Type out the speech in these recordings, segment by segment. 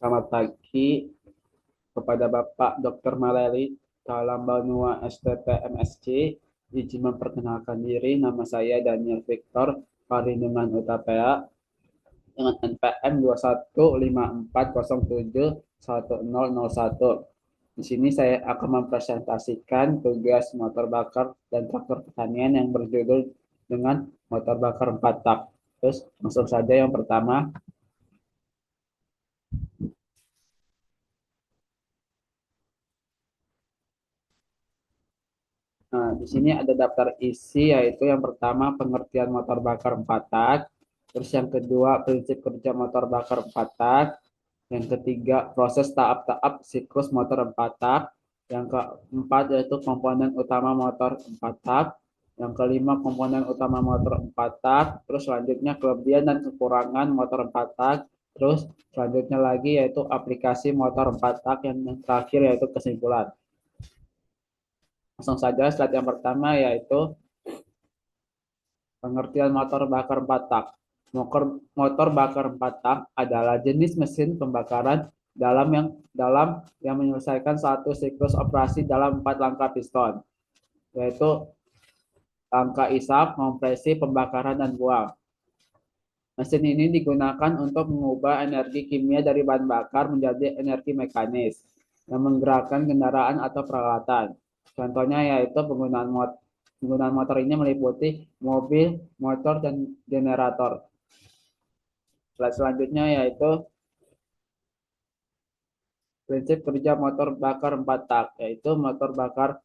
Selamat pagi kepada Bapak Dr. Maleli Kalam Banua STP MSc. Izin memperkenalkan diri, nama saya Daniel Victor Parindungan Utapea dengan NPM 2154071001. Di sini saya akan mempresentasikan tugas motor bakar dan traktor pertanian yang berjudul dengan motor bakar 4 tak. Terus langsung saja yang pertama. Nah, di sini ada daftar isi, yaitu yang pertama pengertian motor bakar 4 tak, terus yang kedua prinsip kerja motor bakar 4 tak, yang ketiga proses tahap-tahap siklus motor 4 tak, yang keempat yaitu komponen utama motor 4 tak, yang kelima komponen utama motor 4 tak, terus selanjutnya kelebihan dan kekurangan motor 4 tak, terus selanjutnya lagi yaitu aplikasi motor 4 tak, yang terakhir yaitu kesimpulan. Langsung saja slide yang pertama yaitu pengertian motor bakar 4 tak. Motor bakar 4 tak adalah jenis mesin pembakaran dalam yang menyelesaikan satu siklus operasi dalam 4 langkah piston, yaitu langkah isap, kompresi, pembakaran, dan buang. Mesin ini digunakan untuk mengubah energi kimia dari bahan bakar menjadi energi mekanis yang menggerakkan kendaraan atau peralatan. Contohnya yaitu penggunaan motor ini meliputi mobil, motor, dan generator. Selanjutnya yaitu prinsip kerja motor bakar 4 tak, yaitu motor 4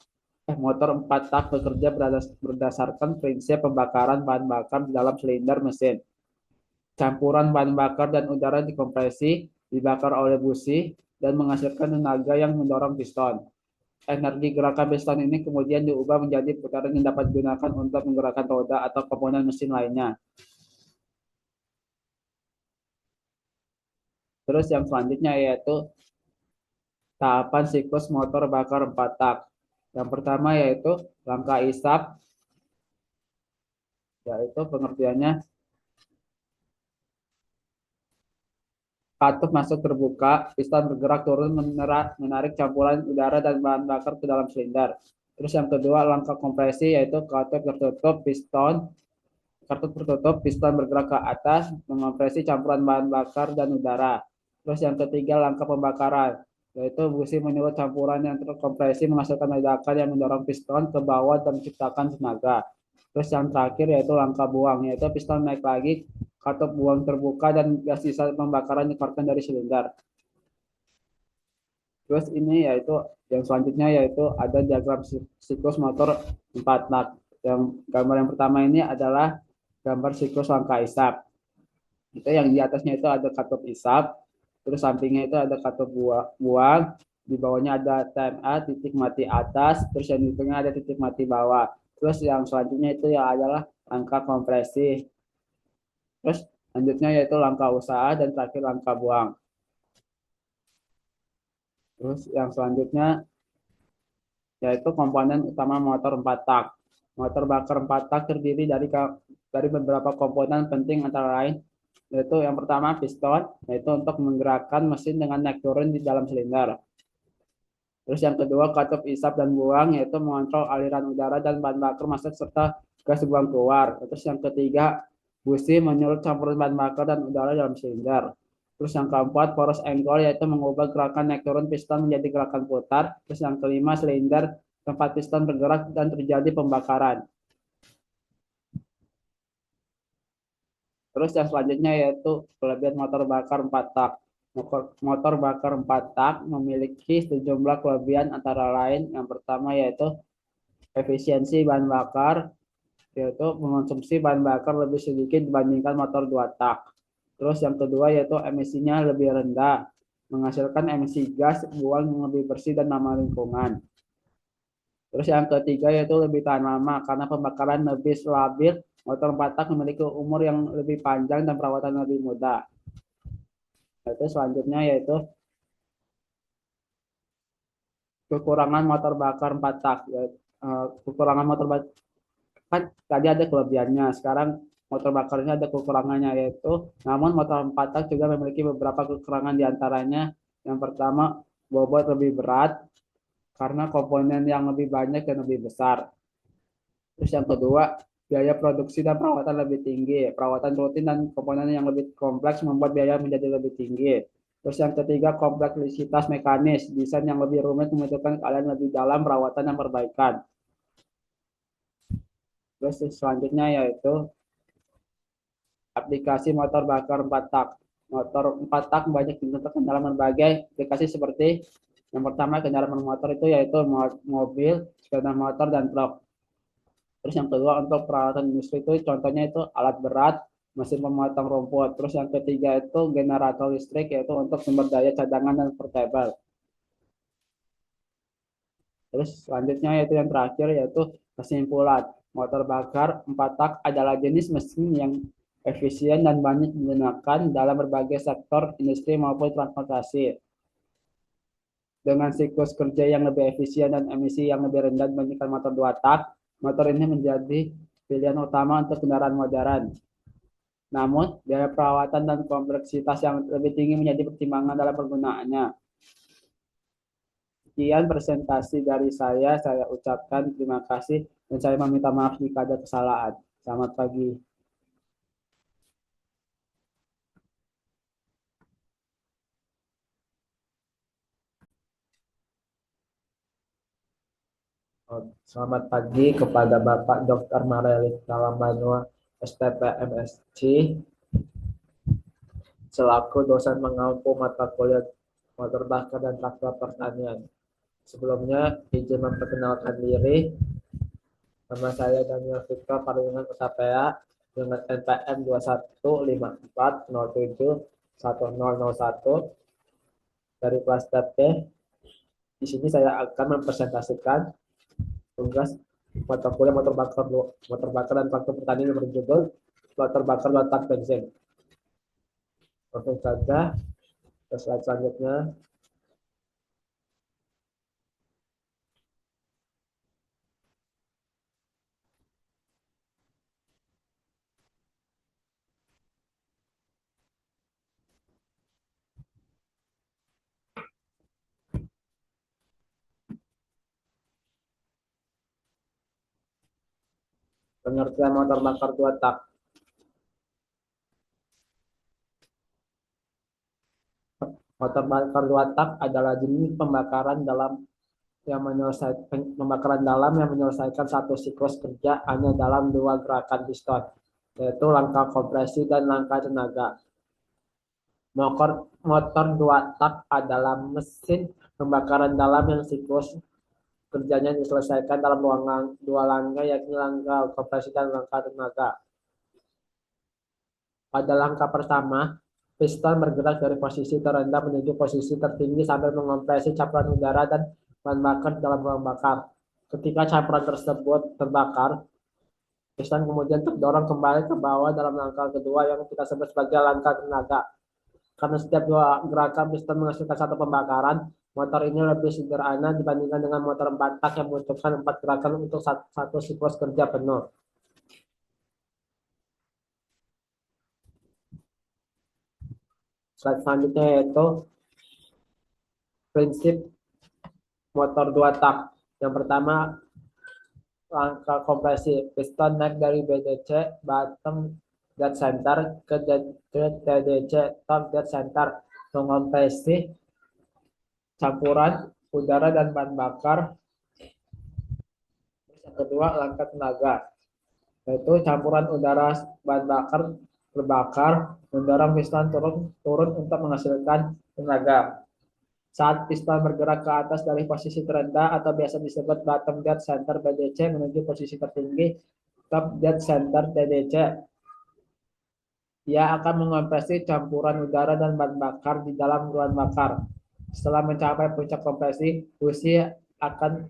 tak bekerja berdasarkan prinsip pembakaran bahan bakar di dalam silinder mesin. Campuran bahan bakar dan udara dikompresi, dibakar oleh busi, dan menghasilkan tenaga yang mendorong piston. Energi gerakan piston ini kemudian diubah menjadi putaran yang dapat digunakan untuk menggerakkan roda atau komponen mesin lainnya. Terus yang selanjutnya yaitu tahapan siklus motor bakar 4 tak. Yang pertama yaitu langkah isap, yaitu pengertiannya katup masuk terbuka, piston bergerak turun menarik campuran udara dan bahan bakar ke dalam silinder. Terus yang kedua langkah kompresi yaitu katup tertutup, piston bergerak ke atas, menkompresi campuran bahan bakar dan udara. Terus yang ketiga langkah pembakaran, yaitu busi menyulut campuran yang terkompresi menghasilkan ledakan yang mendorong piston ke bawah dan menciptakan tenaga. Terus yang terakhir yaitu langkah buang, yaitu piston naik lagi, katup buang terbuka dan gas sisa pembakaran dikeluarkan dari silinder. Terus ini yaitu yang selanjutnya yaitu ada diagram siklus motor 4 tak. Yang gambar yang pertama ini adalah gambar siklus langkah isap. Itu yang di atasnya itu ada katup isap, terus sampingnya itu ada katup buang, di bawahnya ada TMA titik mati atas, terus yang di tengah ada titik mati bawah. Terus yang selanjutnya itu ya adalah langkah kompresi. Terus selanjutnya yaitu langkah usaha dan terakhir langkah buang. Terus yang selanjutnya yaitu komponen utama motor 4 tak. Motor bakar 4 tak terdiri dari beberapa komponen penting antara lain yaitu yang pertama piston, yaitu untuk menggerakkan mesin dengan naik turun di dalam silinder. Terus yang kedua katup isap dan buang, yaitu mengontrol aliran udara dan bahan bakar masuk serta gas buang keluar. Terus yang ketiga busi menyulut campuran bahan bakar dan udara dalam silinder. Terus yang keempat poros angle, yaitu mengubah gerakan naik turun piston menjadi gerakan putar. Terus yang kelima silinder tempat piston bergerak dan terjadi pembakaran. Terus yang selanjutnya yaitu kelebihan motor bakar 4 tak. Motor bakar 4 tak memiliki sejumlah kelebihan antara lain yang pertama yaitu efisiensi bahan bakar, yaitu mengonsumsi bahan bakar lebih sedikit dibandingkan motor 2 tak. Terus yang kedua yaitu emisinya lebih rendah, menghasilkan emisi gas buang yang lebih bersih dan ramah lingkungan. Terus yang ketiga yaitu lebih tahan lama karena pembakaran lebih stabil. Motor 4 tak memiliki umur yang lebih panjang dan perawatan lebih mudah. Itu selanjutnya yaitu kekurangan motor bakar 4 tak. Kekurangan motor bakar kan tadi ada kelebihannya. Sekarang motor bakarnya ada kekurangannya, yaitu namun motor 4 tak juga memiliki beberapa kekurangan diantaranya. Yang pertama, bobot lebih berat karena komponen yang lebih banyak dan lebih besar. Terus yang kedua, biaya produksi dan perawatan lebih tinggi. Perawatan rutin dan komponen yang lebih kompleks membuat biaya menjadi lebih tinggi. Terus yang ketiga, kompleksitas mekanis. Desain yang lebih rumit membutuhkan keahlian lebih dalam perawatan dan perbaikan. Terus selanjutnya yaitu aplikasi motor bakar 4 tak. Motor 4 tak banyak digunakan dalam berbagai aplikasi seperti yang pertama kendaraan bermotor itu yaitu mobil, sepeda motor, dan truk. Terus yang kedua untuk peralatan industri itu contohnya itu alat berat, mesin pemotong rumput. Terus yang ketiga itu generator listrik yaitu untuk sumber daya cadangan dan portable. Terus selanjutnya yaitu yang terakhir yaitu kesimpulan. Motor bakar 4 tak adalah jenis mesin yang efisien dan banyak digunakan dalam berbagai sektor industri maupun transportasi. Dengan siklus kerja yang lebih efisien dan emisi yang lebih rendah dibandingkan motor 2 tak, motor ini menjadi pilihan utama untuk kendaraan modern. Namun, biaya perawatan dan kompleksitas yang lebih tinggi menjadi pertimbangan dalam penggunaannya. Sekian presentasi dari saya ucapkan terima kasih dan saya meminta maaf jika ada kesalahan. Selamat pagi. Selamat pagi kepada Bapak Dr. Marelis Kalambanua, STP MSc, selaku dosen mengampu mata kuliah motor bakar dan traktor pertanian. Sebelumnya, izin memperkenalkan diri. Nama saya Daniel Victor Parungan Usapea dengan NPM 2154071001 dari kelas TP. Di sini saya akan mempresentasikan tugas mata kuliah motor bakar dan traktor pertanian yang berjudul motor bakar letak bensin. Langsung saja ke slide selanjutnya. Pengertian motor bakar 2 tak. Motor bakar 2 tak adalah jenis pembakaran dalam yang menyelesaikan satu siklus kerja hanya dalam dua gerakan piston, yaitu langkah kompresi dan langkah tenaga. Motor 2 tak adalah mesin pembakaran dalam yang siklus kerjanya diselesaikan dalam dua langkah, yakni langkah kompresi dan langkah tenaga. Pada langkah pertama, piston bergerak dari posisi terendah menuju posisi tertinggi sambil mengompresi campuran udara dan bahan bakar dalam ruang bakar. Ketika campuran tersebut terbakar, piston kemudian terdorong kembali ke bawah dalam langkah kedua yang kita sebut sebagai langkah tenaga. Karena setiap dua gerakan piston menghasilkan satu pembakaran, motor ini lebih sederhana dibandingkan dengan motor 4 tak yang membutuhkan 4 gerakan untuk satu siklus kerja penuh. Slide selanjutnya yaitu prinsip motor 2 tak. Yang pertama, langkah kompresi. Piston naik dari BDC bottom dead center ke TDC top dead center, mengopresi campuran udara dan bahan bakar. Yang kedua, langkah tenaga, yaitu campuran udara bahan bakar terbakar mendorong piston turun untuk menghasilkan tenaga. Saat piston bergerak ke atas dari posisi terendah atau biasa disebut bottom dead center BDC menuju posisi tertinggi top dead center TDC, ia akan mengompresi campuran udara dan bahan bakar di dalam ruang bakar. Setelah mencapai puncak kompresi, busi akan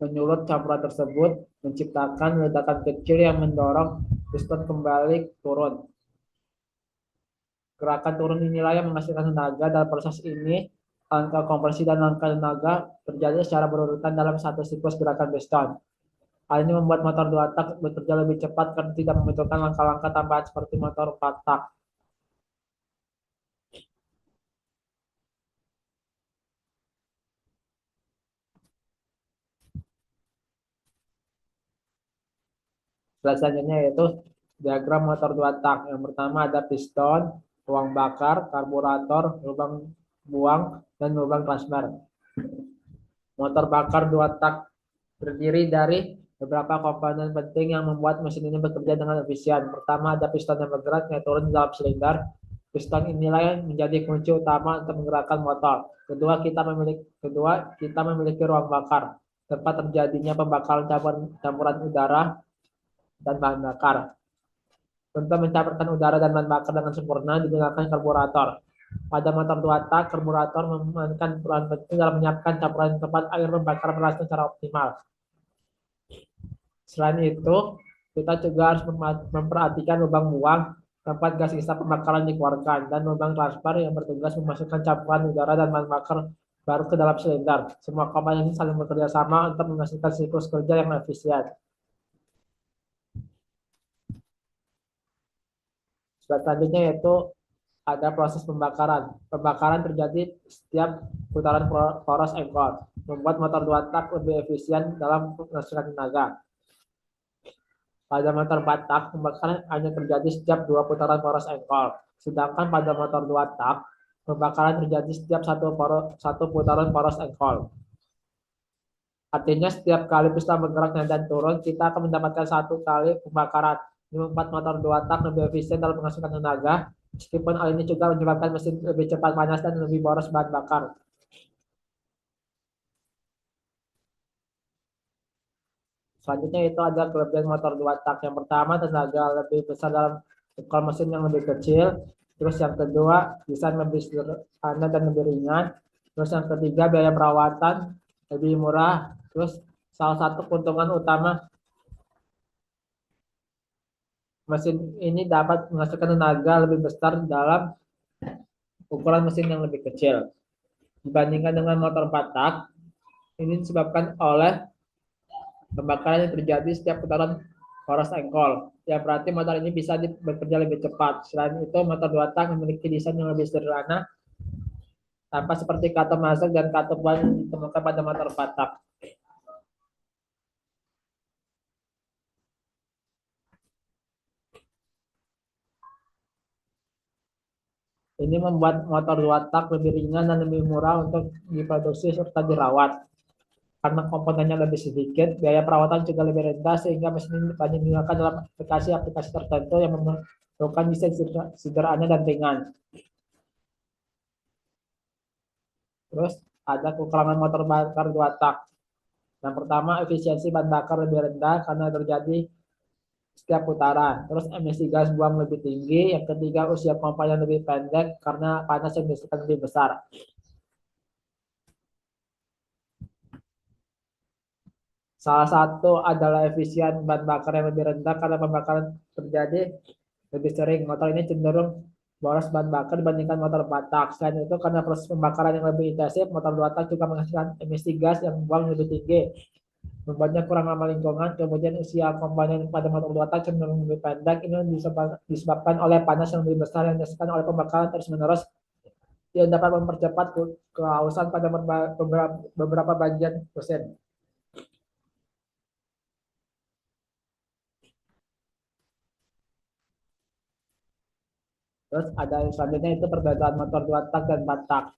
menyulut campuran tersebut, menciptakan ledakan kecil yang mendorong piston kembali turun. Gerakan turun inilah yang menghasilkan tenaga. Dalam proses ini, angka kompresi dan angka tenaga terjadi secara berurutan dalam satu siklus gerakan piston. Hal ini membuat motor 2 tak bekerja lebih cepat karena tidak membutuhkan langkah-langkah tambahan seperti motor 4 tak. Selanjutnya yaitu diagram motor 2 tak. Yang pertama ada piston, ruang bakar, karburator, lubang buang, dan lubang transfer. Motor bakar 2 tak terdiri dari beberapa komponen penting yang membuat mesin ini bekerja dengan efisien. Pertama ada piston yang bergerak yang turun di dalam silinder. Piston inilah yang menjadi kunci utama untuk menggerakkan motor. Kedua, kita memiliki ruang bakar, tempat terjadinya pembakaran campuran udara dan bahan bakar. Untuk mencampurkan udara dan bahan bakar dengan sempurna digunakan karburator. Pada motor 2 tak, karburator memainkan peran penting dalam menyiapkan campuran tempat air membakar berlangsung secara optimal. Selain itu, kita juga harus memperhatikan lubang buang, tempat gas sisa pembakaran dikeluarkan, dan lubang transfer yang bertugas memasukkan campuran udara dan bahan bakar baru ke dalam silinder. Semua komponen ini saling bekerja sama untuk menghasilkan siklus kerja yang efisien. Selanjutnya yaitu ada proses pembakaran. Pembakaran terjadi setiap putaran poros engkol, membuat motor 2 tak lebih efisien dalam menghasilkan tenaga. Pada motor 4 tak, pembakaran hanya terjadi setiap 2 putaran poros engkol. Sedangkan pada motor 2 tak, pembakaran terjadi setiap satu putaran poros engkol. Artinya setiap kali piston bergerak naik dan turun, kita akan mendapatkan 1 kali pembakaran. Ini membuat motor 2 tak lebih efisien dalam menghasilkan tenaga, meskipun hal ini juga menyebabkan mesin lebih cepat panas dan lebih boros bahan bakar. Selanjutnya itu ada kelebihan motor 2 tak. Yang pertama, tenaga lebih besar dalam ekor mesin yang lebih kecil. Terus yang kedua, desain lebih sederhana dan lebih ringan. Terus yang ketiga, biaya perawatan lebih murah. Terus salah satu keuntungan utama mesin ini dapat menghasilkan tenaga lebih besar dalam ukuran mesin yang lebih kecil. Dibandingkan dengan motor 4 tak, ini disebabkan oleh pembakaran yang terjadi setiap putaran poros engkol. Ya berarti motor ini bisa bekerja lebih cepat. Selain itu, motor 2 tak memiliki desain yang lebih sederhana, tanpa seperti katup masuk dan katup buang yang ditemukan pada motor 4 tak. Ini membuat motor 2 tak lebih ringan dan lebih murah untuk diproduksi serta dirawat. Karena komponennya lebih sedikit, biaya perawatan juga lebih rendah sehingga mesin ini banyak digunakan dalam aplikasi-aplikasi tertentu yang memerlukan desain sederhana dan ringan. Terus ada kekurangan motor bakar 2 tak. Yang pertama, efisiensi bahan bakar lebih rendah karena terjadi setiap putaran. Terus emisi gas buang lebih tinggi. Yang ketiga, usia komponen lebih pendek karena panas yang dihasilkan lebih besar. Salah satu adalah efisien bahan bakar yang lebih rendah karena pembakaran terjadi lebih sering. Motor ini cenderung boros bahan bakar dibandingkan motor 4 tak. Selain itu, karena proses pembakaran yang lebih intensif, motor 2 tak juga menghasilkan emisi gas yang buang lebih tinggi, membuatnya kurang ramah lingkungan. Kemudian usia komponen pada motor 2 tak cenderung lebih pendek. Ini disebabkan oleh panas yang lebih besar yang dihasilkan oleh pembakaran terus-menerus yang dapat mempercepat kehausan pada beberapa bagian mesin. Terus ada yang selanjutnya itu perbedaan motor 2 tak dan 4 tak.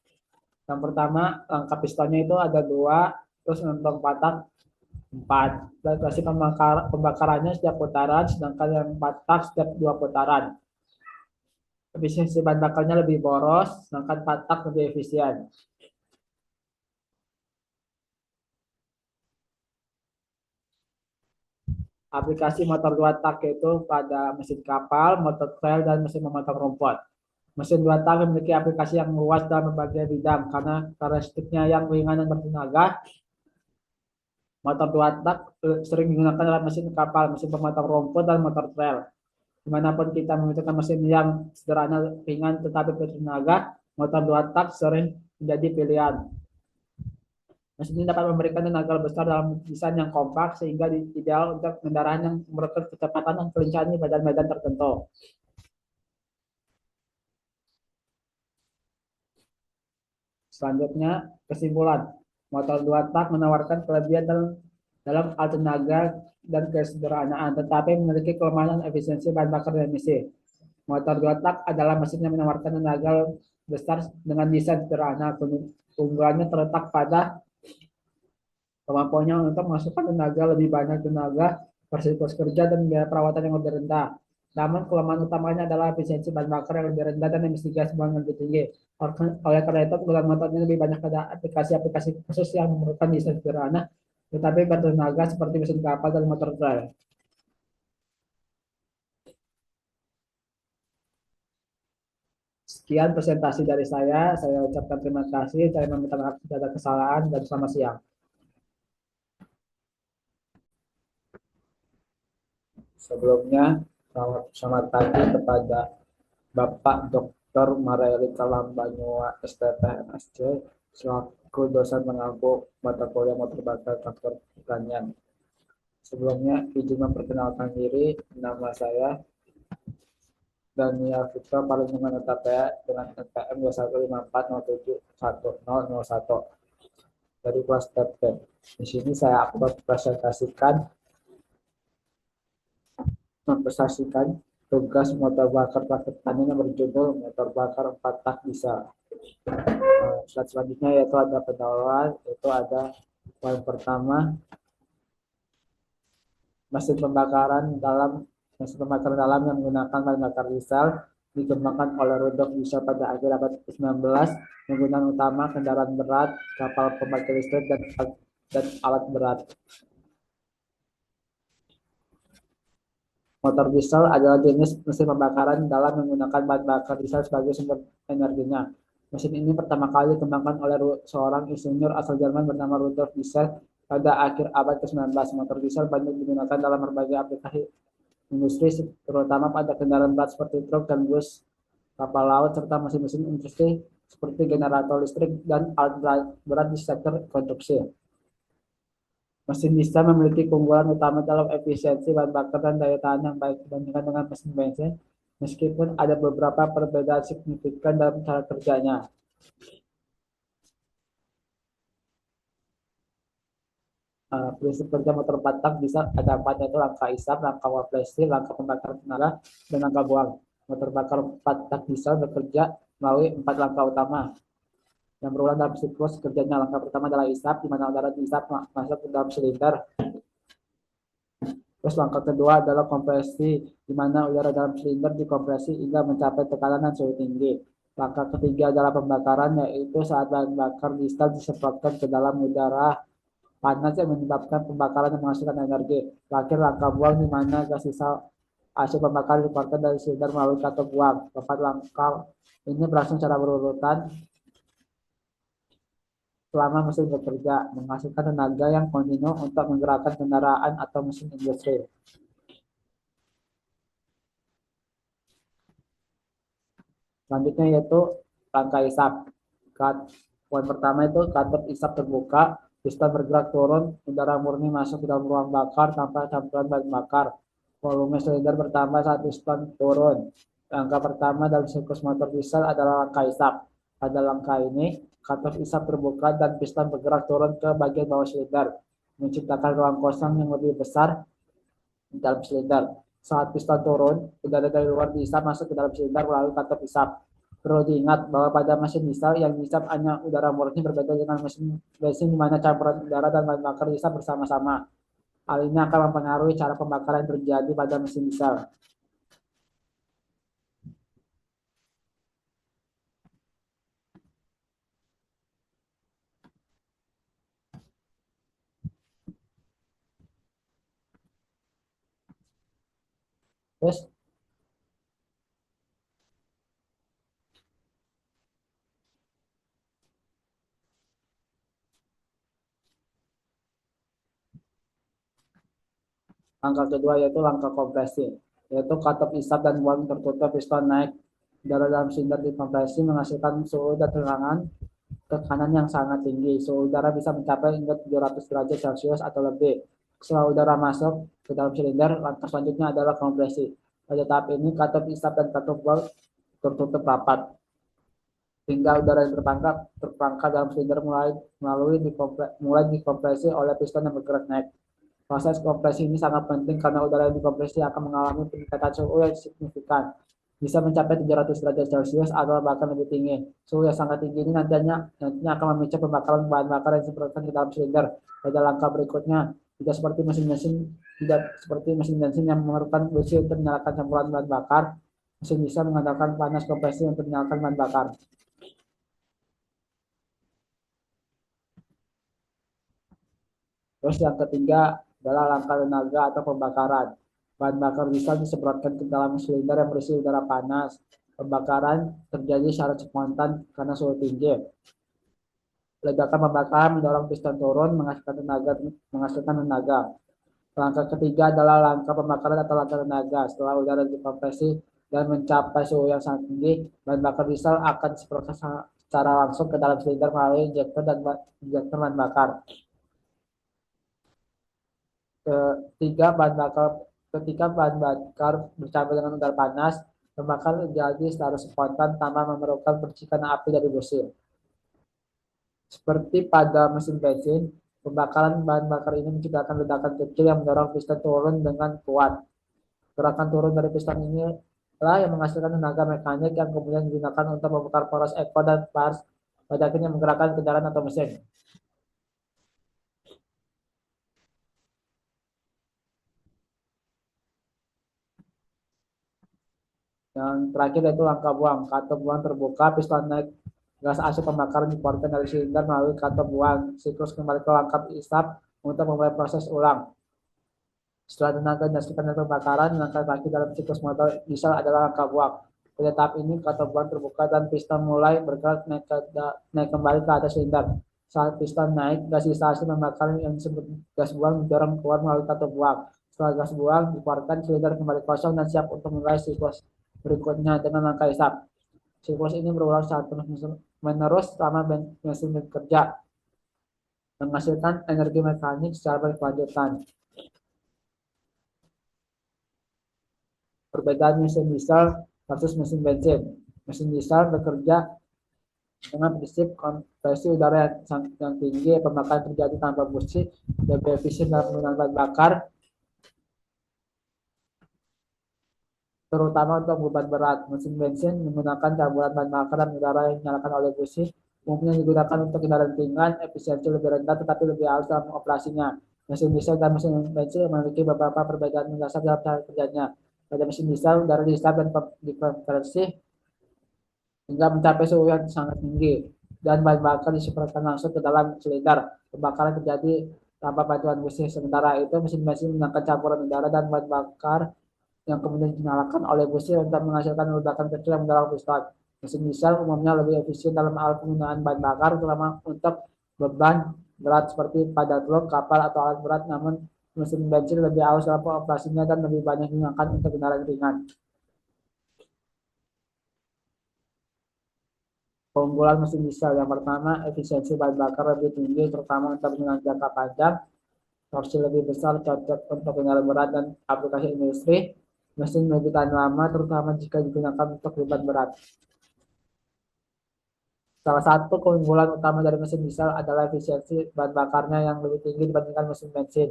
Yang pertama, langkah pistonnya itu ada 2, terus untuk 4 tak 4. Durasi pembakarannya setiap putaran, sedangkan yang 4 tak setiap 2 putaran. Efisiensi bahan bakarnya lebih boros, sedangkan 4 tak lebih efisien. Aplikasi motor 2 tak itu pada mesin kapal, motor trail, dan mesin memotong rumput. Mesin 2 tak memiliki aplikasi yang luas dalam berbagai bidang karena karakteristiknya yang ringan dan bertenaga. Motor 2 tak sering digunakan dalam mesin kapal, mesin pemotong rumput, dan motor trail. Dimanapun kita membutuhkan mesin yang sederhana, ringan, tetapi bertenaga, motor 2 tak sering menjadi pilihan. Mesin ini dapat memberikan tenaga besar dalam desain yang kompak sehingga ideal untuk kendaraan yang memerlukan kecepatan dan kelincahan di medan-medan tertentu. Selanjutnya, kesimpulan. Motor 2 tak menawarkan kelebihan dalam hal tenaga dan kesederhanaan, tetapi memiliki kelemahan efisiensi bahan bakar dan emisi. Motor 2 tak adalah mesin yang menawarkan tenaga besar dengan desain sederhana. Keunggulannya terletak pada kemampuannya untuk menghasilkan tenaga lebih banyak tenaga per siklus kerja dan biaya perawatan yang lebih rendah. Namun kelemahan utamanya adalah efisiensi bahan bakar yang lebih rendah dan emisi gas buang yang lebih tinggi. Oleh karena itu, kegunaan motor ini lebih banyak pada aplikasi-aplikasi khusus yang memerlukan desain sederhana, tetapi bertenaga seperti mesin kapal dan motor trail. Sekian presentasi dari saya ucapkan terima kasih, saya meminta maaf jika ada kesalahan, dan selamat siang. Sebelumnya, selamat pagi kepada Bapak Dr. Marelika Lambanyua, STT MSc, selaku dosen mengampu mata kuliah motor bakar traktor pertanian. Sebelumnya, izin memperkenalkan diri, nama saya Daniel Fitra Palinggungan Utapaya dengan NPM 215407101 dari kelas TP. Di sini saya akan mempresentasikan tugas motor bakar traktor pertanian yang berjudul motor bakar 4 tak bisa. Slide selanjutnya yaitu ada pendahuluan, yaitu ada poin pertama, mesin pembakaran dalam yang menggunakan bahan bakar diesel dikembangkan oleh Rudolf Diesel pada akhir abad ke-19. Penggunaan utama kendaraan berat, kapal pembangkit listrik, dan alat berat. Motor diesel adalah jenis mesin pembakaran dalam menggunakan bahan bakar diesel sebagai sumber energinya. Mesin ini pertama kali dikembangkan oleh seorang insinyur asal Jerman bernama Rudolf Diesel pada akhir abad ke-19. Motor diesel banyak digunakan dalam berbagai aplikasi industri, terutama pada kendaraan berat seperti truk dan bus, kapal laut, serta mesin-mesin industri seperti generator listrik dan alat berat di sektor konstruksi. Mesin diesel memiliki keunggulan utama dalam efisiensi bahan bakar dan daya tahan yang baik dibandingkan dengan mesin bensin, meskipun ada beberapa perbedaan signifikan dalam cara kerjanya. Prinsip kerja motor 4 tak bisa ada 4, yaitu langkah isap, langkah waplesi, langkah pembakaran tenaga, dan langkah buang. Motor bakar 4 tak diesel bekerja melalui 4 langkah utama yang berulang dalam siklus kerjanya. Langkah pertama adalah isap, di mana udara diisap masuk ke dalam silinder. Terus langkah kedua adalah kompresi, di mana udara dalam silinder dikompresi hingga mencapai tekanan dan suhu tinggi. Langkah ketiga adalah pembakaran, yaitu saat bahan bakar diesel disemprotkan ke dalam udara panas yang menyebabkan pembakaran yang menghasilkan energi. Terakhir, langkah buang, di mana gas sisa hasil pembakaran dikeluarkan dari silinder melalui katup buang. 4 langkah ini berlangsung secara berurutan selama mesin bekerja, menghasilkan tenaga yang kontinu untuk menggerakkan kendaraan atau mesin industri. Selanjutnya yaitu langkah isap. Poin pertama itu katup isap terbuka, piston bergerak turun, udara murni masuk ke dalam ruang bakar tanpa campuran bahan bakar. Volume silinder bertambah saat piston turun. Langkah pertama dalam siklus motor diesel adalah langkah isap. Pada langkah ini, katup isap terbuka dan piston bergerak turun ke bagian bawah silinder, menciptakan ruang kosong yang lebih besar di dalam silinder. Saat piston turun, udara dari luar diisap masuk ke dalam silinder melalui katup isap. Perlu diingat bahwa pada mesin diesel yang diisap hanya udara murni, berbeda dengan mesin bensin di mana campuran udara dan bahan bakar diisap bersama-sama. Hal ini akan mempengaruhi cara pembakaran yang terjadi pada mesin diesel. Terus langkah kedua yaitu langkah kompresi, yaitu katup isap dan buang tertutup, piston naik, udara dalam silinder dikompresi menghasilkan suhu dan tekanan tekanan yang sangat tinggi. Suhu udara bisa mencapai hingga 700 derajat Celcius atau lebih. Setelah udara masuk ke dalam silinder, langkah selanjutnya adalah kompresi. Pada tahap ini, katup isap dan katup buang tertutup rapat hingga udara yang terperangkap dalam silinder mulai dikompresi oleh piston yang bergerak naik. Proses kompresi ini sangat penting karena udara yang dikompresi akan mengalami peningkatan suhu yang signifikan, bisa mencapai 700 derajat Celcius atau bahkan lebih tinggi. Suhu yang sangat tinggi ini nantinya akan memicu pembakaran bahan bakar yang disemprotkan ke dalam silinder. Pada langkah berikutnya, tidak seperti mesin bensin yang memerlukan busi untuk menyalakan campuran bahan bakar, mesin bisa mengandalkan panas kompresi untuk menyalakan bahan bakar. Terus yang ketiga adalah langkah tenaga atau pembakaran. Bahan bakar bisa disemprotkan ke dalam silinder yang berisi udara panas. Pembakaran terjadi secara spontan karena suhu tinggi. Ledakan pembakaran mendorong piston turun menghasilkan tenaga. Langkah ketiga adalah langkah pembakaran atau langkah tenaga. Setelah udara dikompresi dan mencapai suhu yang sangat tinggi, bahan bakar diesel akan disemprotkan secara langsung ke dalam silinder melalui injektor bahan bakar. Ketika bahan bakar bercampur dengan udara panas, pembakaran terjadi secara spontan tanpa memerlukan percikan api dari busi. Seperti pada mesin bensin, pembakaran bahan bakar ini menciptakan ledakan kecil yang mendorong piston turun dengan kuat. Gerakan turun dari piston ini lah yang menghasilkan tenaga mekanik yang kemudian digunakan untuk membakar poros ekor dan pars pada akhirnya menggerakkan kendaraan atau mesin. Yang terakhir yaitu langkah buang. Katup buang terbuka, piston naik, gas asap pembakaran dikeluarkan dari silinder melalui katup buang. Siklus kembali ke langkah isap untuk memulai proses ulang. Setelah tenaga dihasilkan dari pembakaran, langkah terakhir dalam siklus motor diesel adalah langkah buang. Pada tahap ini, katup buang terbuka dan piston mulai bergerak naik kembali ke atas silinder. Saat piston naik, gas sisa hasil pembakaran yang disebut gas buang didorong keluar melalui katup buang. Setelah gas buang dikeluarkan, silinder kembali kosong dan siap untuk memulai siklus berikutnya dengan langkah isap. Siklus ini berulang saat menerus selama mesin bekerja, menghasilkan energi mekanik secara berkelanjutan. Perbedaan mesin diesel versus mesin bensin. Mesin diesel bekerja dengan prinsip kompresi udara yang tinggi, pembakaran terjadi tanpa busi, lebih efisien dalam penggunaan bahan bakar, terutama untuk beban berat. Mesin bensin menggunakan campuran bahan bakar dan udara yang dinyalakan oleh busi, umumnya digunakan untuk kendaraan ringan, efisiensi lebih rendah tetapi lebih halus dalam operasinya. Mesin diesel dan mesin bensin memiliki beberapa perbedaan mendasar dalam cara kerjanya. Pada mesin diesel, udara dihisap dan dikompresi hingga mencapai suhu yang sangat tinggi dan bahan bakar disemprotkan langsung ke dalam silinder. Pembakaran terjadi tanpa bantuan busi. Sementara itu, mesin bensin menggunakan campuran udara dan bahan bakar yang kemudian dinyalakan oleh busi untuk menghasilkan ledakan kecil yang mendorong piston. Mesin diesel umumnya lebih efisien dalam hal penggunaan bahan bakar, terutama untuk beban berat seperti pada truk, kapal, atau alat berat, namun mesin bensin lebih halus dalam operasinya dan lebih banyak digunakan untuk kendaraan ringan. Keunggulan mesin diesel yang pertama, efisiensi bahan bakar lebih tinggi, terutama untuk penggunaan jangka panjang. Torsi lebih besar, cocok untuk kendaraan berat dan aplikasi industri. Mesin lebih tahan lama, terutama jika digunakan untuk beban berat. Salah satu keunggulan utama dari mesin diesel adalah efisiensi bahan bakarnya yang lebih tinggi dibandingkan mesin bensin.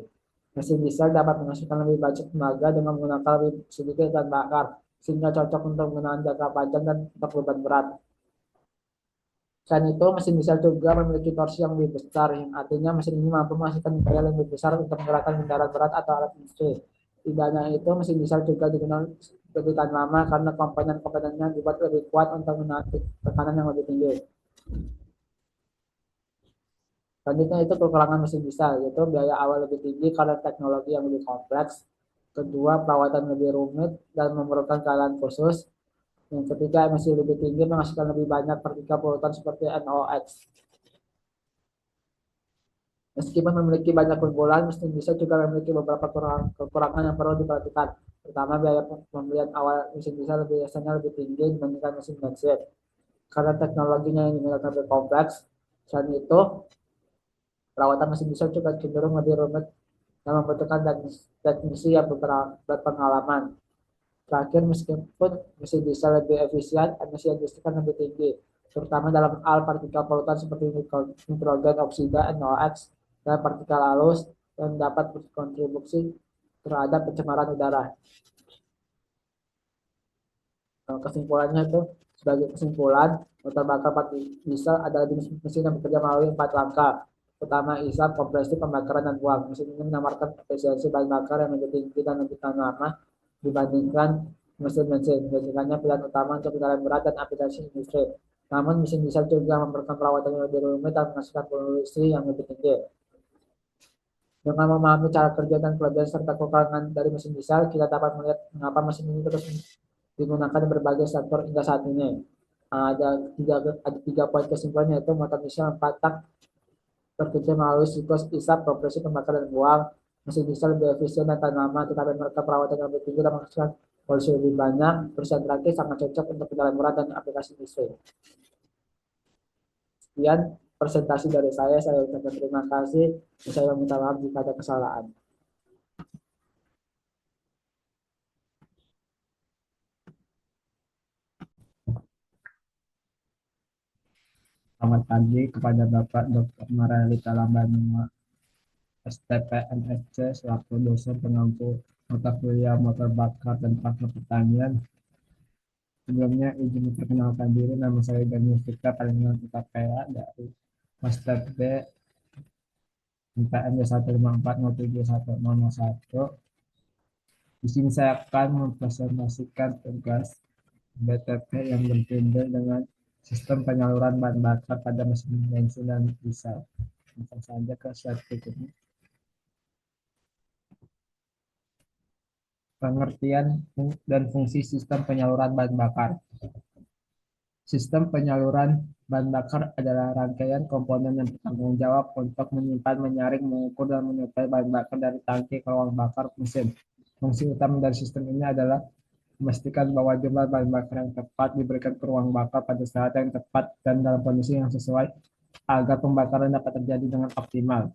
Mesin diesel dapat menghasilkan lebih banyak tenaga dengan menggunakan lebih sedikit bahan bakar, sehingga cocok untuk penggunaan jangka panjang dan untuk beban berat. Selain itu, mesin diesel juga memiliki torsi yang lebih besar, yang artinya mesin ini mampu menghasilkan daya lebih besar untuk menggerakkan kendaraan berat atau alat industri. Tidak hanya itu, mesin diesel juga dikenal lebih tahan lama karena komponen-komponennya dibuat lebih kuat untuk menahan tekanan yang lebih tinggi. Selanjutnya itu kekurangan mesin diesel, yaitu biaya awal lebih tinggi karena teknologi yang lebih kompleks. Kedua, perawatan lebih rumit dan memerlukan keahlian khusus. Yang ketiga, emisi lebih tinggi menghasilkan lebih banyak partikel polutan seperti NOx. Meskipun memiliki banyak keunggulan, mesin diesel juga memiliki beberapa kekurangan yang perlu diperhatikan. Pertama, biaya pembelian awal mesin diesel biasanya lebih tinggi dibandingkan mesin bensin. Karena teknologinya yang digunakan lebih kompleks, Selain itu, perawatan mesin diesel juga cenderung lebih rumit dan membutuhkan teknisi yang berpengalaman. Terakhir, meskipun mesin diesel lebih efisien, emisi yang kan lebih tinggi, terutama dalam hal partikel polutan seperti nitrogen oksida NOx dan partikel halus yang dapat berkontribusi terhadap pencemaran udara. Kesimpulannya itu, sebagai kesimpulan, motor bakar diesel adalah jenis mesin yang bekerja melalui 4 langkah. Pertama, isap, kompresi, pembakaran, dan buang. Mesin ini menawarkan efisiensi bahan bakar yang lebih tinggi dan lebih tahan lama dibandingkan mesin bensin. Menjadikannya pilihan utama untuk kendaraan berat dan aplikasi industri. Namun, mesin diesel juga memerlukan perawatan yang lebih rumit dan menghasilkan polusi yang lebih tinggi. Dengan memahami cara kerja dan kelebihan serta kekurangan dari mesin diesel, kita dapat melihat mengapa mesin ini terus digunakan di berbagai sektor hingga saat ini. Ada tiga poin kesimpulan, yaitu motor diesel 4 tak bekerja melalui siklus isap, kompresi, pembakaran, dan buang. Mesin diesel lebih efisien dan tahan lama, tetapi mereka perawatan yang lebih tinggi dan menghasilkan polusi lebih banyak. Terus yang terakhir sangat cocok untuk kendaraan berat dan aplikasi industri. Sekian presentasi dari saya ucapkan terima kasih. Saya minta maaf jika ada kesalahan. Selamat pagi kepada Bapak Dr. Marelita Lambanua, STPNSC, selaku dosen pengampu mata kuliah motor bakar dan traktor pertanian. Sebelumnya izin memperkenalkan diri, nama saya Daniel Fika, Palingan Utapea dari Master B MPN 154071001. Di sini saya akan mempresentasikan tugas BTP yang berkaitan dengan sistem penyaluran bahan bakar pada mesin bensin dan diesel. Langsung saja ke slide berikutnya. Pengertian dan fungsi sistem penyaluran bahan bakar. Sistem penyaluran bahan bakar adalah rangkaian komponen yang bertanggung jawab untuk menyimpan, menyaring, mengukur, dan menyuplai bahan bakar dari tangki ke ruang bakar mesin. Fungsi utama dari sistem ini adalah memastikan bahwa jumlah bahan bakar yang tepat diberikan ke ruang bakar pada saat yang tepat dan dalam kondisi yang sesuai agar pembakaran dapat terjadi dengan optimal.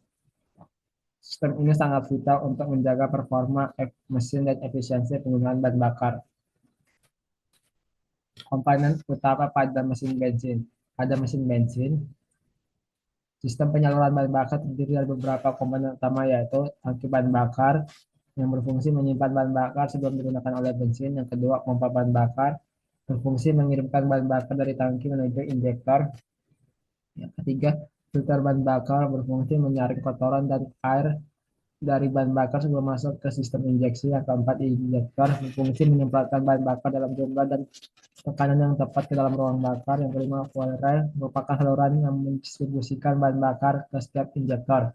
Sistem ini sangat vital untuk menjaga performa mesin dan efisiensi penggunaan bahan bakar. Komponen utama pada mesin bensin. Pada mesin bensin, sistem penyaluran bahan bakar terdiri dari beberapa komponen utama, yaitu tangki bahan bakar yang berfungsi menyimpan bahan bakar sebelum digunakan oleh bensin. Yang kedua, pompa bahan bakar berfungsi mengirimkan bahan bakar dari tangki menuju injektor. Yang ketiga, filter bahan bakar berfungsi menyaring kotoran dan air dari bahan bakar sebelum masuk ke sistem injeksi. Yang keempat, injektor berfungsi menyemprotkan bahan bakar dalam jumlah dan tekanan yang tepat ke dalam ruang bakar. Yang kelima, fuel rail merupakan saluran yang mendistribusikan bahan bakar ke setiap injektor.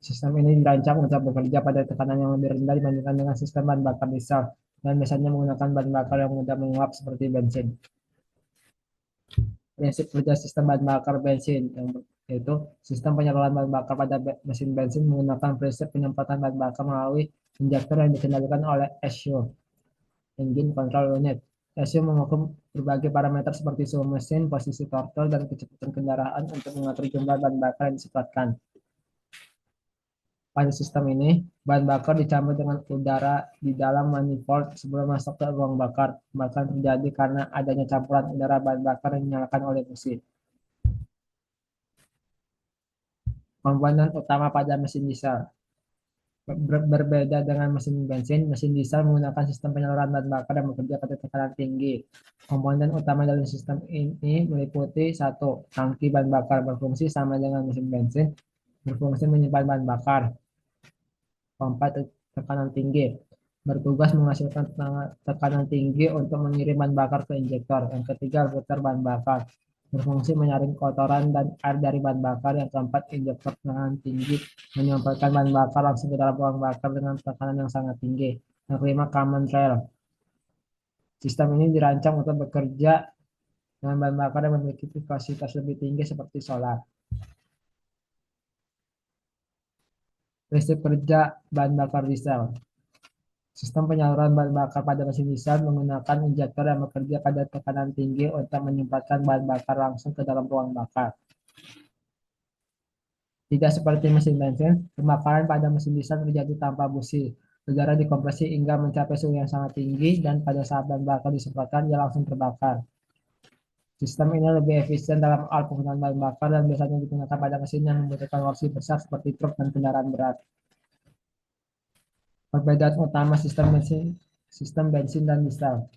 Sistem ini dirancang untuk bekerja pada tekanan yang lebih rendah dibandingkan dengan sistem bahan bakar diesel dan biasanya menggunakan bahan bakar yang mudah menguap seperti bensin. Prinsip kerja sistem bahan bakar bensin, yaitu sistem penyaluran bahan bakar pada mesin bensin menggunakan prinsip penyemprotan bahan bakar melalui injektor yang dikendalikan oleh ECU, Engine Control Unit. ECU mengukur berbagai parameter seperti suhu mesin, posisi throttle, dan kecepatan kendaraan untuk mengatur jumlah bahan bakar yang disemprotkan. Pada sistem ini, bahan bakar dicampur dengan udara di dalam manifold sebelum masuk ke ruang bakar. Pembakaran terjadi karena adanya campuran udara bahan bakar yang dinyalakan oleh mesin. Komponen utama pada mesin diesel. Berbeda dengan mesin bensin, mesin diesel menggunakan sistem penyaluran bahan bakar yang bekerja pada tekanan tinggi. Komponen utama dalam sistem ini meliputi: satu, tangki bahan bakar berfungsi sama dengan mesin bensin, berfungsi menyimpan bahan bakar. Pompa tekanan tinggi bertugas menghasilkan tekanan tinggi untuk mengirim bahan bakar ke injektor. Yang ketiga, filter bahan bakar berfungsi menyaring kotoran dan air dari bahan bakar. Yang keempat, injektor tekanan tinggi menyemprotkan bahan bakar langsung ke dalam ruang bakar dengan tekanan yang sangat tinggi. Yang kelima, common rail. Sistem ini dirancang untuk bekerja dengan bahan bakar yang memiliki viskositas lebih tinggi seperti solar. Prinsip kerja bahan bakar diesel. Sistem penyaluran bahan bakar pada mesin diesel menggunakan injektor yang bekerja pada tekanan tinggi untuk menyemprotkan bahan bakar langsung ke dalam ruang bakar. Tidak seperti mesin bensin, pembakaran pada mesin diesel terjadi tanpa busi. Udara dikompresi hingga mencapai suhu yang sangat tinggi dan pada saat bahan bakar disemprotkan, ia langsung terbakar. Sistem ini lebih efisien dalam hal penggunaan bahan bakar dan biasanya digunakan pada mesin yang membutuhkan horsi besar seperti truk dan kendaraan berat. Perbedaan utama sistem bensin dan diesel.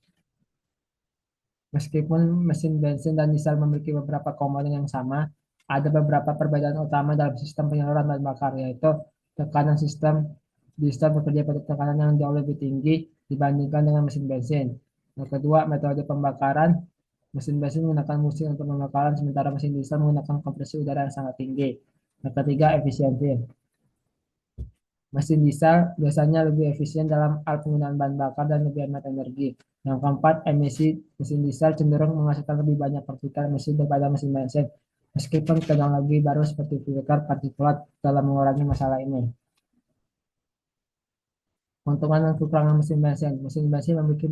Meskipun mesin bensin dan diesel memiliki beberapa komponen yang sama, ada beberapa perbedaan utama dalam sistem penyaluran bahan bakar, yaitu tekanan sistem diesel bekerja pada tekanan yang jauh lebih tinggi dibandingkan dengan mesin bensin. Yang kedua, metode pembakaran. Mesin bensin menggunakan mesin untuk pembakaran, sementara mesin diesel menggunakan kompresi udara yang sangat tinggi. Yang ketiga, efisiensi. Mesin diesel biasanya lebih efisien dalam hal penggunaan bahan bakar dan lebih hemat energi. Yang keempat, emisi mesin diesel cenderung menghasilkan lebih banyak partikel emisi daripada mesin bensin. Meskipun teknologi baru seperti filter partikulat dalam mengurangi masalah ini. Keuntungan dan kekurangan mesin bensin. Mesin bensin memiliki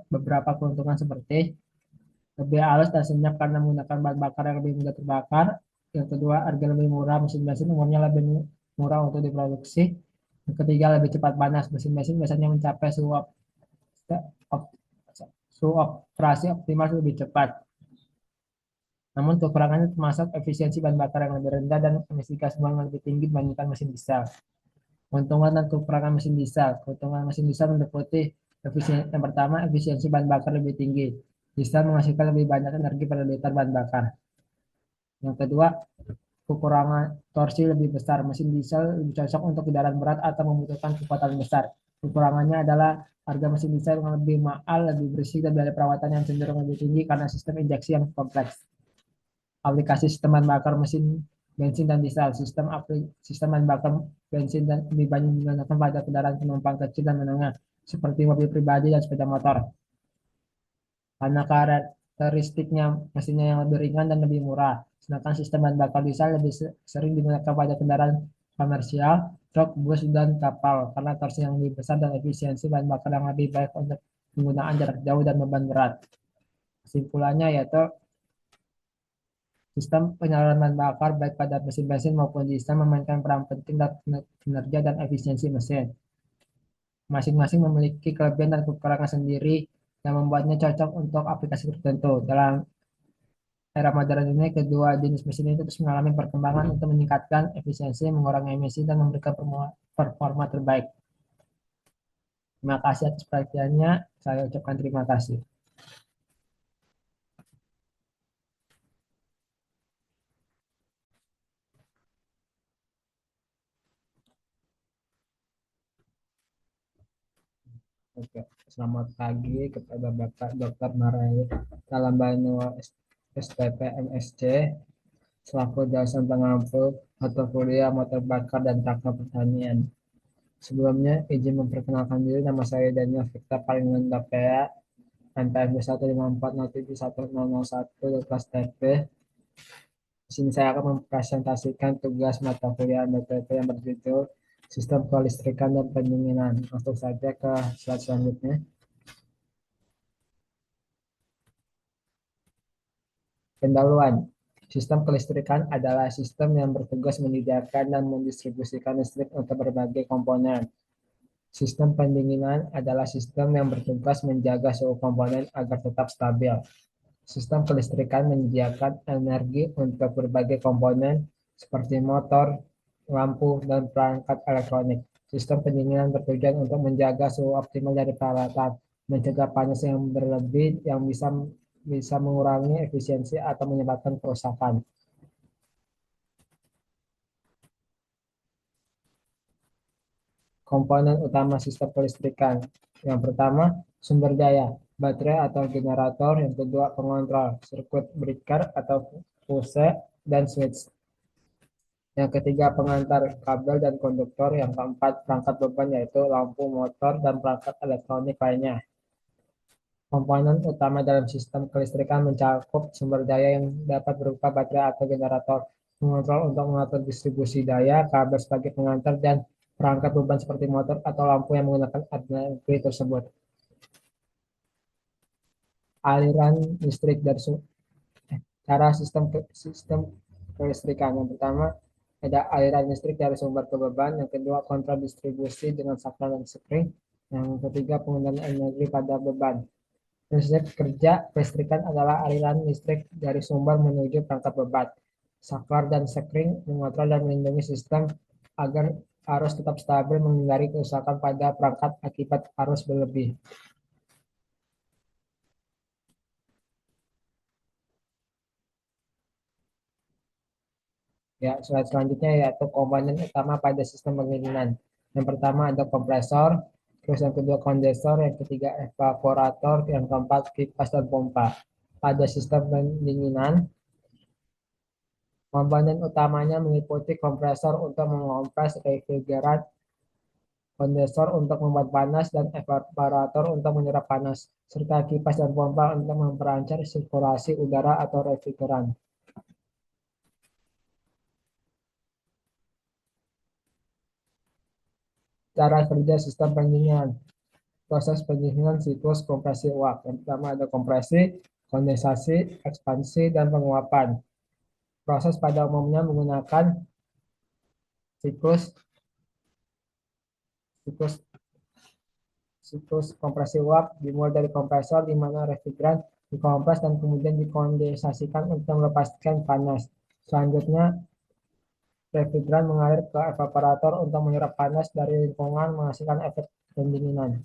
beberapa keuntungan seperti lebih halus dan senyap karena menggunakan bahan bakar yang lebih mudah terbakar. Yang kedua, harga lebih murah. Mesin bensin umumnya lebih murah untuk diproduksi. Yang ketiga, lebih cepat panas. Mesin bensin biasanya mencapai op- suhu operasi optimal lebih cepat. Namun kekurangannya termasuk efisiensi bahan bakar yang lebih rendah dan emisi gas buang yang lebih tinggi dibandingkan mesin diesel. Keuntungan dan kekurangan mesin diesel. Keuntungan mesin diesel meliputi yang pertama, efisiensi bahan bakar lebih tinggi. Diesel menghasilkan lebih banyak energi pada liter bahan bakar. Yang kedua, kekurangan torsi lebih besar. Mesin diesel lebih cocok untuk kendaraan berat atau membutuhkan kekuatan besar. Kekurangannya adalah harga mesin diesel yang lebih mahal, lebih bersih, dan biaya perawatan yang cenderung lebih tinggi karena sistem injeksi yang kompleks. Aplikasi sistem bahan bakar mesin bensin dan diesel. Sistem bahan bakar bensin dan lebih banyak digunakan pada kendaraan penumpang kecil dan menengah, seperti mobil pribadi dan sepeda motor. Karena karakteristiknya mesinnya yang lebih ringan dan lebih murah. Sedangkan sistem bahan bakar diesel lebih sering digunakan pada kendaraan komersial, truk, bus, dan kapal karena torsi yang lebih besar dan efisiensi bahan bakar yang lebih baik untuk penggunaan jarak jauh dan beban berat. Kesimpulannya yaitu sistem penyaluran bahan bakar baik pada mesin bensin maupun diesel memainkan peran penting dalam kinerja dan efisiensi mesin. Masing-masing memiliki kelebihan dan kekurangan sendiri yang membuatnya cocok untuk aplikasi tertentu. Dalam era modern ini, kedua jenis mesin ini terus mengalami perkembangan untuk meningkatkan efisiensi, mengurangi emisi, dan memberikan performa terbaik. Terima kasih atas perhatiannya. Saya ucapkan terima kasih. Oke. Selamat pagi kepada Bapak Dr. Marai Talambano STP MSc selaku dosen pengampu mata kuliah motor bakar dan takar pertanian. Sebelumnya, izin memperkenalkan diri, nama saya Daniel Victor Palingandapea, NPM 154071001 dari kelas TP. Di sini saya akan mempresentasikan tugas mata kuliah MTP yang berjudul Sistem Kelistrikan dan Pendinginan. Langsung saja ke slide selanjutnya. Pendahuluan. Sistem kelistrikan adalah sistem yang bertugas menyediakan dan mendistribusikan listrik untuk berbagai komponen. Sistem pendinginan adalah sistem yang bertugas menjaga suhu komponen agar tetap stabil. Sistem kelistrikan menyediakan energi untuk berbagai komponen seperti motor, lampu, dan perangkat elektronik. Sistem pendinginan bertujuan untuk menjaga suhu optimal dari peralatan, mencegah panas yang berlebih yang bisa mengurangi efisiensi atau menyebabkan kerusakan. Komponen utama sistem kelistrikan. Yang pertama, sumber daya, baterai atau generator. Yang kedua, pengontrol, sirkuit breaker atau fuse dan switch. Yang ketiga, pengantar kabel dan konduktor. Yang keempat, perangkat beban yaitu lampu, motor, dan perangkat elektronik lainnya. Komponen utama dalam sistem kelistrikan mencakup sumber daya yang dapat berupa baterai atau generator, pengontrol untuk mengatur distribusi daya, kabel sebagai pengantar, dan perangkat beban seperti motor atau lampu yang menggunakan energi tersebut. Aliran listrik dari cara sistem kelistrikan. Yang pertama, Ada aliran listrik dari sumber ke beban. Yang kedua, kontrol distribusi dengan saklar dan spring. Yang ketiga, penggunaan energi pada beban. Prinsip kerja kelistrikan adalah aliran listrik dari sumber menuju perangkat beban. Saklar dan spring mengontrol dan melindungi sistem agar arus tetap stabil, menghindari kerusakan pada perangkat akibat arus berlebih. Ya, slide selanjutnya yaitu komponen utama pada sistem pendinginan. Yang pertama ada kompresor, terus yang kedua kondensor, yang ketiga evaporator, yang keempat kipas dan pompa. Pada sistem pendinginan, komponen utamanya meliputi kompresor untuk mengompres refrigeran, kondensor untuk membuat panas, dan evaporator untuk menyerap panas, serta kipas dan pompa untuk memperlancar sirkulasi udara atau refrigeran. Cara kerja sistem pendinginan. Proses pendinginan siklus kompresi uap. Yang pertama ada kompresi, kondensasi, ekspansi, dan penguapan. Proses pada umumnya menggunakan siklus siklus siklus kompresi uap dimulai dari kompresor di mana refrigeran dikompres dan kemudian dikondensasikan untuk melepaskan panas. Selanjutnya, refrigeran mengalir ke evaporator untuk menyerap panas dari lingkungan menghasilkan efek pendinginan.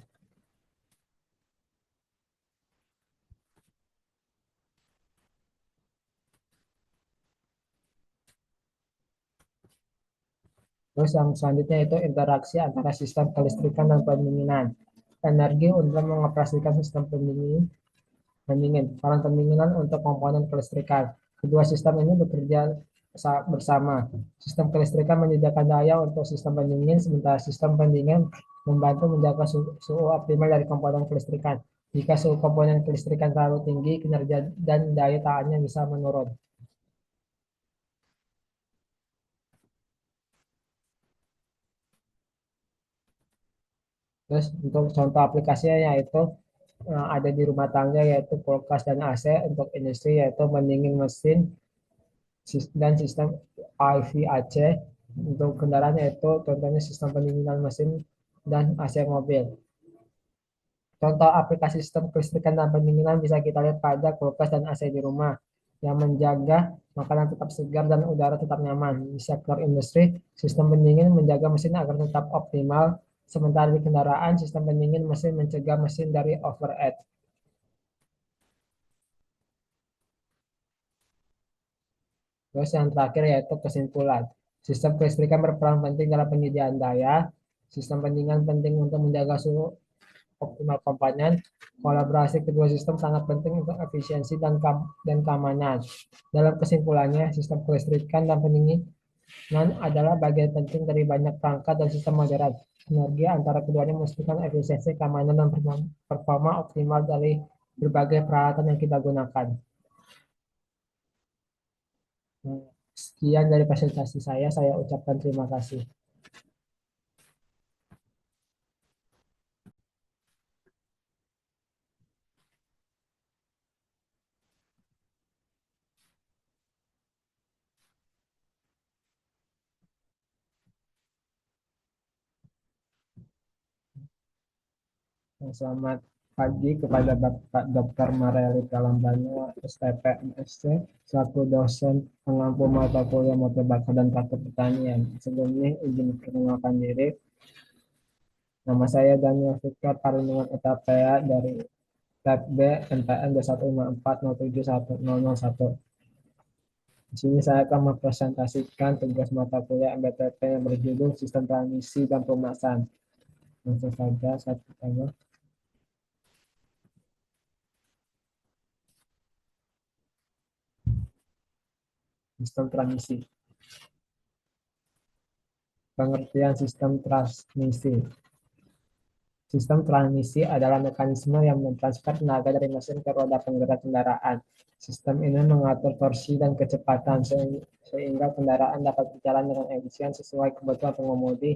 Terus yang selanjutnya itu interaksi antara sistem kelistrikan dan pendinginan. Energi untuk mengoperasikan sistem pendingin, peran pendinginan untuk komponen kelistrikan. Kedua sistem ini bekerja bersama. Sistem kelistrikan menyediakan daya untuk sistem pendingin, sementara sistem pendingin membantu menjaga suhu optimal dari komponen kelistrikan. Jika suhu komponen kelistrikan terlalu tinggi, kinerja dan daya tahannya bisa menurun. Terus untuk contoh aplikasinya yaitu ada di rumah tangga yaitu kulkas dan AC, untuk industri yaitu pendingin mesin dan sistem IVAC, untuk kendaraan yaitu contohnya sistem pendinginan mesin dan AC mobil. Contoh aplikasi sistem kelistrikan dan pendinginan bisa kita lihat pada kulkas dan AC di rumah yang menjaga makanan tetap segar dan udara tetap nyaman. Di sektor industri, sistem pendingin menjaga mesin agar tetap optimal, sementara di kendaraan, sistem pendingin mesin mencegah mesin dari overheat. Terus yang terakhir yaitu kesimpulan. Sistem kelistrikan berperan penting dalam penyediaan daya. Sistem pendinginan penting untuk menjaga suhu optimal komponen. Kolaborasi kedua sistem sangat penting untuk efisiensi dan keamanan. Dalam kesimpulannya, sistem kelistrikan dan pendinginan adalah bagian penting dari banyak perangkat dan sistem modern. Sinergi antara keduanya memastikan efisiensi, keamanan, dan performa optimal dari berbagai peralatan yang kita gunakan. Sekian dari presentasi saya ucapkan terima kasih. Selamat pagi kepada Bapak Dr. Mareli Kalambano, STP MSc, selaku dosen pengampu mata kuliah motor bakar dan praktek pertanian. Sebelumnya izin perkenalkan diri. Nama saya Daniel Fikar Parindungan Utapea dari Lab B NPM 215407101. Di sini saya akan mempresentasikan tugas mata kuliah MBTP yang berjudul Sistem Transmisi dan Pemasan. Langsung saja saya pertama. Sistem transmisi. Pengertian sistem transmisi. Sistem transmisi adalah mekanisme yang mentransfer tenaga dari mesin ke roda penggerak kendaraan. Sistem ini mengatur torsi dan kecepatan sehingga kendaraan dapat berjalan dengan efisien sesuai kebutuhan pengemudi,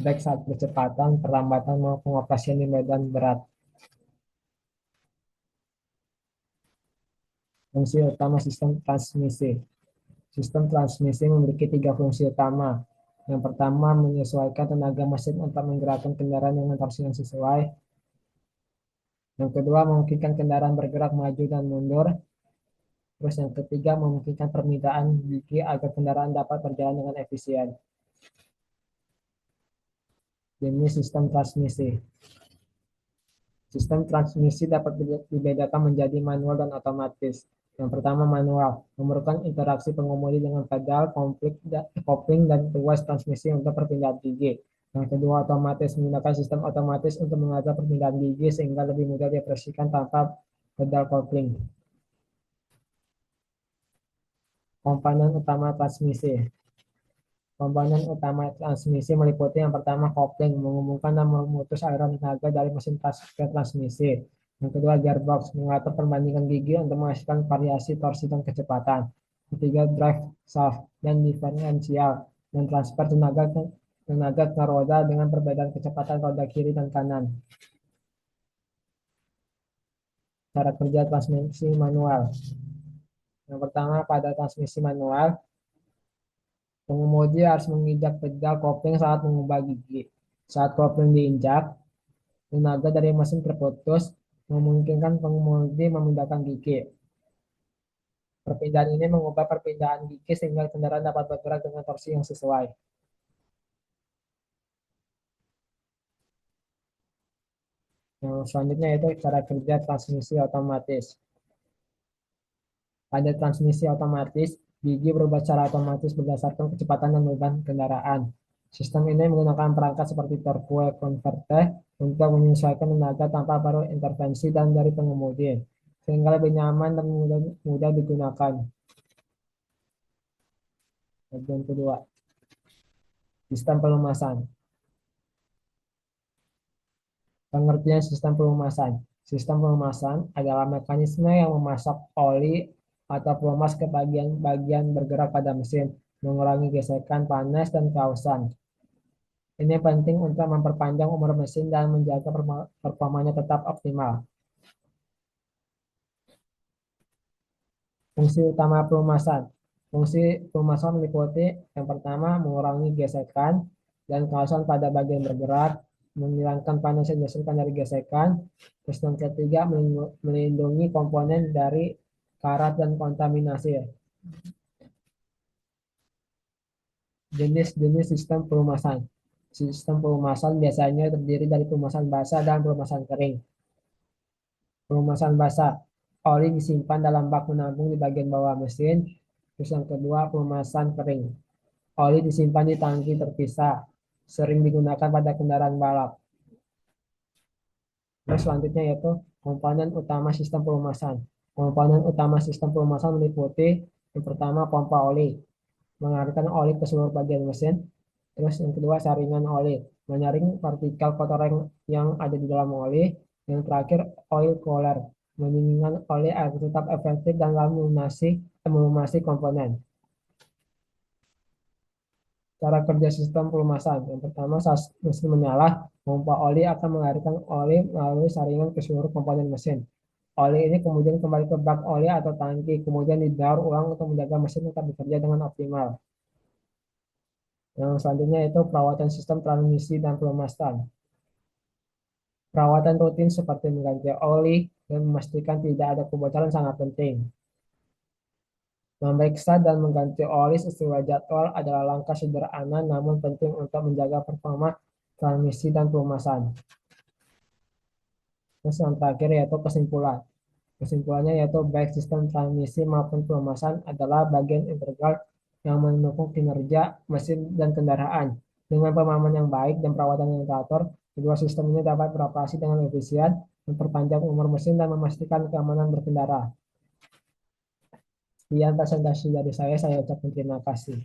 baik saat percepatan, perlambatan, maupun pengoperasian di medan berat. Fungsi utama sistem transmisi. Sistem transmisi memiliki tiga fungsi utama. Yang pertama, menyesuaikan tenaga mesin untuk menggerakkan kendaraan dengan torsi yang sesuai. Yang kedua, memungkinkan kendaraan bergerak maju dan mundur. Terus yang ketiga, memungkinkan permintaan gigi agar kendaraan dapat berjalan dengan efisien. Jenis sistem transmisi. Sistem transmisi dapat dibedakan menjadi manual dan otomatis. Yang pertama manual, memerlukan interaksi pengemudi dengan pedal, kopling, dan tuas transmisi untuk perpindahan gigi. Yang kedua otomatis, menggunakan sistem otomatis untuk mengatur perpindahan gigi sehingga lebih mudah dioperasikan tanpa pedal kopling. Komponen utama transmisi. Komponen utama transmisi meliputi yang pertama kopling, menghubungkan dan memutus aliran tenaga dari mesin ke transmisi. Yang kedua gearbox, mengatur perbandingan gigi untuk menghasilkan variasi torsi dan kecepatan. Ketiga drive shaft dan diferensial, dan transfer tenaga ke roda dengan perbedaan kecepatan roda kiri dan kanan. Cara kerja transmisi manual. Yang pertama pada transmisi manual, pengemudi harus menginjak pedal kopling saat mengubah gigi. Saat kopling diinjak, tenaga dari mesin terputus, memungkinkan pengemudi memindahkan gigi. Perpindahan ini mengubah perpindahan gigi sehingga kendaraan dapat bergerak dengan torsi yang sesuai. Yang selanjutnya yaitu cara kerja transmisi otomatis. Pada transmisi otomatis, gigi berubah secara otomatis berdasarkan kecepatan dan beban kendaraan. Sistem ini menggunakan perangkat seperti torque converter untuk menyesuaikan tenaga tanpa perlu intervensi dan dari pengemudi, sehingga lebih nyaman dan mudah digunakan. Bagian kedua, sistem pelumasan. Pengertian sistem pelumasan. Sistem pelumasan adalah mekanisme yang memasok oli atau pelumas ke bagian bergerak pada mesin, mengurangi gesekan, panas, dan kausan. Ini penting untuk memperpanjang umur mesin dan menjaga performanya tetap optimal. Fungsi utama pelumasan. Fungsi pelumasan meliputi yang pertama mengurangi gesekan dan kausan pada bagian bergerak, menghilangkan panas yang dihasilkan dari gesekan. Terus yang ketiga melindungi komponen dari karat dan kontaminasi. Jenis-jenis sistem pelumasan. Sistem pelumasan biasanya terdiri dari pelumasan basah dan pelumasan kering. Pelumasan basah, oli disimpan dalam bak penampung di bagian bawah mesin. Terus yang kedua, pelumasan kering. Oli disimpan di tangki terpisah, sering digunakan pada kendaraan balap. Terus selanjutnya yaitu komponen utama sistem pelumasan. Komponen utama sistem pelumasan meliputi yang pertama pompa oli, mengalirkan oli ke seluruh bagian mesin. Terus yang kedua saringan oli, menyaring partikel kotoran yang ada di dalam oli. Yang terakhir oil cooler, mendinginkan oli agar tetap efektif dan melumasi komponen. Cara kerja sistem pelumasan. Yang pertama, saat mesin menyala, pompa oli akan mengalirkan oli melalui saringan ke seluruh komponen mesin. Oli ini kemudian kembali ke bak oli atau tangki, kemudian didaur ulang untuk menjaga mesin tetap bekerja dengan optimal. Yang selanjutnya yaitu perawatan sistem transmisi dan pelumasan. Perawatan rutin seperti mengganti oli dan memastikan tidak ada kebocoran sangat penting. Memeriksa dan mengganti oli sesuai jadwal adalah langkah sederhana namun penting untuk menjaga performa transmisi dan pelumasan. Terus yang terakhir yaitu kesimpulan. Kesimpulannya yaitu baik sistem transmisi maupun pelumasan adalah bagian integral yang mendukung kinerja mesin dan kendaraan. Dengan pemahaman yang baik dan perawatan yang teratur, kedua sistem ini dapat beroperasi dengan efisien, memperpanjang umur mesin dan memastikan keamanan berkendara. Sekian presentasi dari saya ucapkan terima kasih.